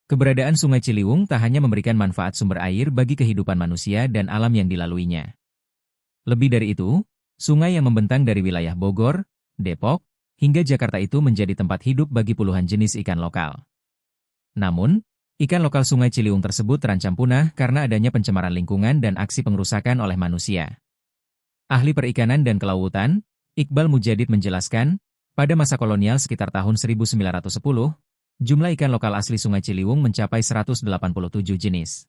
Keberadaan Sungai Ciliwung tak hanya memberikan manfaat sumber air bagi kehidupan manusia dan alam yang dilaluinya. Lebih dari itu, sungai yang membentang dari wilayah Bogor, Depok, hingga Jakarta itu menjadi tempat hidup bagi puluhan jenis ikan lokal. Namun, ikan lokal Sungai Ciliwung tersebut terancam punah karena adanya pencemaran lingkungan dan aksi pengrusakan oleh manusia. Ahli perikanan dan kelautan, Iqbal Mujadid menjelaskan, pada masa kolonial sekitar tahun 1910, jumlah ikan lokal asli Sungai Ciliwung mencapai 187 jenis.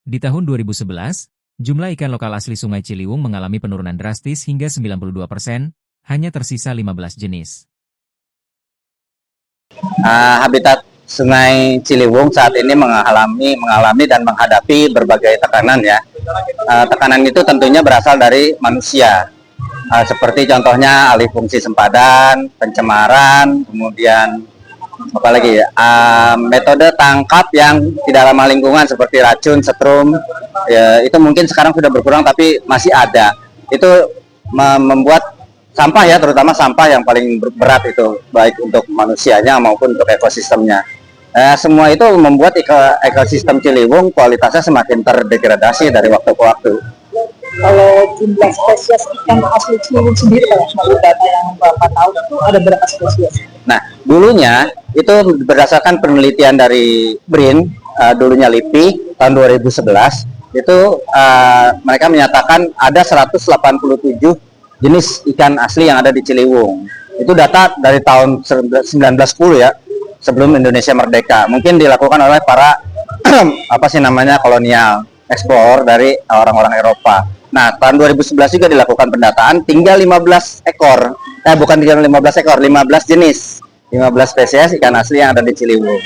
Di tahun 2011, jumlah ikan lokal asli Sungai Ciliwung mengalami penurunan drastis hingga 92%, hanya tersisa 15 jenis. Habitat Sungai Ciliwung saat ini mengalami dan menghadapi berbagai tekanan ya. Tekanan itu tentunya berasal dari manusia. Seperti contohnya alih fungsi sempadan, pencemaran, kemudian apalagi ya, metode tangkap yang tidak ramah lingkungan seperti racun, setrum, ya, itu mungkin sekarang sudah berkurang tapi masih ada. Itu membuat sampah ya, terutama sampah yang paling berat itu, baik untuk manusianya maupun untuk ekosistemnya. Semua itu membuat ekosistem Ciliwung kualitasnya semakin terdegradasi dari waktu ke waktu. Kalau jumlah spesies ikan asli Ciliwung sendiri, kalau menurut data yang Bapak tahu itu ada berapa spesies? Nah, dulunya itu berdasarkan penelitian dari BRIN, dulunya LIPI tahun 2011, itu mereka menyatakan ada 187 jenis ikan asli yang ada di Ciliwung. Itu data dari tahun 1910 ya, sebelum Indonesia merdeka. Mungkin dilakukan oleh para kolonial ekspor dari orang-orang Eropa. Nah, tahun 2011 juga dilakukan pendataan, tinggal 15 ekor. Bukan tinggal 15 ekor, 15 jenis. 15 spesies ikan asli yang ada di Ciliwung.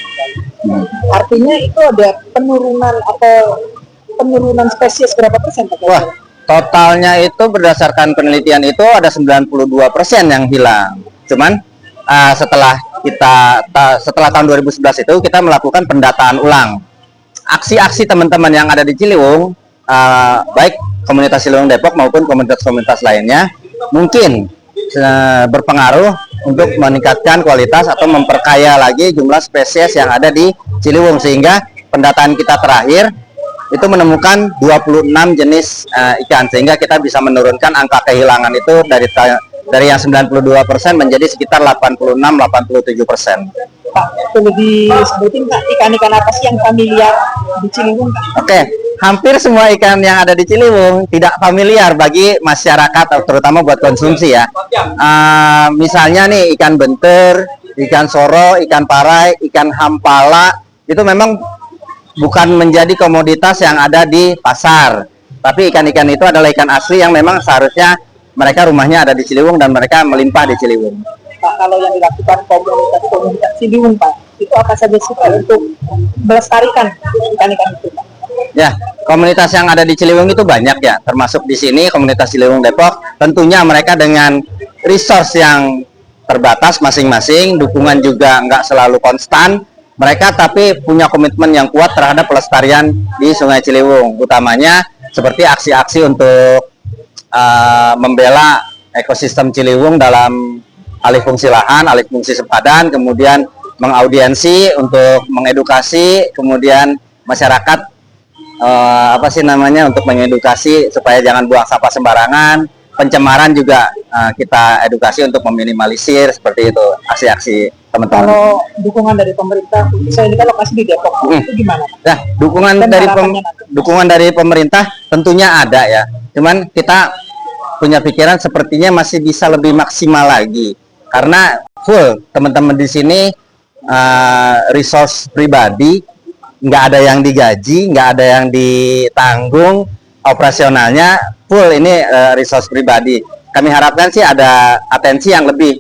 Artinya itu ada penurunan spesies berapa persen? Wah, totalnya itu berdasarkan penelitian itu ada 92% yang hilang. Cuman setelah tahun 2011 itu kita melakukan pendataan ulang. Aksi-aksi teman-teman yang ada di Ciliwung, baik komunitas Ciliwung Depok maupun komunitas-komunitas lainnya, mungkin berpengaruh untuk meningkatkan kualitas atau memperkaya lagi jumlah spesies yang ada di Ciliwung, sehingga pendataan kita terakhir itu menemukan 26 jenis ikan, sehingga kita bisa menurunkan angka kehilangan itu dari yang 92% menjadi sekitar 86-87%. Pak, perlu disebutin Pak, ikan-ikan apa sih yang familiar di Ciliwung? Oke, hampir semua ikan yang ada di Ciliwung tidak familiar bagi masyarakat, terutama buat konsumsi ya. Misalnya nih ikan benter, ikan soro, ikan parai, ikan hampala, itu memang bukan menjadi komoditas yang ada di pasar. Tapi ikan-ikan itu adalah ikan asli yang memang seharusnya mereka rumahnya ada di Ciliwung dan mereka melimpah di Ciliwung. Pak, kalau yang dilakukan komunitas Ciliwung Pak, itu apa saja sih Pak untuk melestarikan ikan-ikan itu Pak? Ya, komunitas yang ada di Ciliwung itu banyak ya, termasuk di sini komunitas Ciliwung Depok. Tentunya mereka dengan resource yang terbatas masing-masing, dukungan juga nggak selalu konstan. Mereka tapi punya komitmen yang kuat terhadap pelestarian di Sungai Ciliwung, utamanya seperti aksi-aksi untuk membela ekosistem Ciliwung dalam alih fungsi lahan, alih fungsi sempadan, kemudian mengaudiensi untuk mengedukasi, kemudian masyarakat untuk mengedukasi supaya jangan buang sampah sembarangan. Pencemaran juga kita edukasi untuk meminimalisir, seperti itu aksi-aksi teman-teman. Kalau dukungan dari pemerintah, saya ini kan lokasi di Depok, itu gimana? Ya, dukungan dari pemerintah tentunya ada ya. Cuman kita punya pikiran sepertinya masih bisa lebih maksimal lagi. Karena full teman-teman di sini resource pribadi, nggak ada yang digaji, nggak ada yang ditanggung, operasionalnya full ini resource pribadi. Kami harapkan sih ada atensi yang lebih.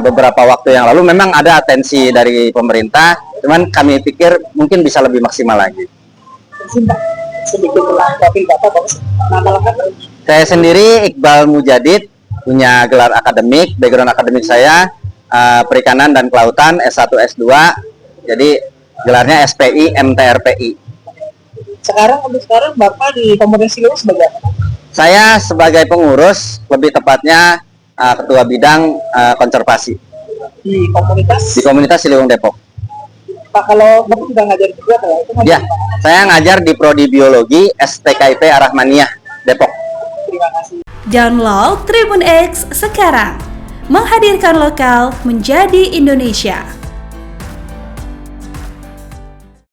Beberapa waktu yang lalu memang ada atensi dari pemerintah, cuman kami pikir mungkin bisa lebih maksimal lagi. Sedikit profil Bapak, nama lengkap? Saya sendiri Iqbal Mujadid, punya gelar akademik, background akademik saya perikanan dan kelautan S1 S2, jadi gelarnya SPI MTRPI. Sekarang Bapak di komunitas Ciliwung sebagai apa? Saya sebagai pengurus, lebih tepatnya ketua bidang konservasi di komunitas Ciliwung Depok. Pak, kalau Bapak juga ngajar juga ya? Itu Ya, saya ngajar di Prodi Biologi STKIP Arahmaniah, Depok. Terima kasih. Download Tribun X sekarang. Menghadirkan lokal menjadi Indonesia.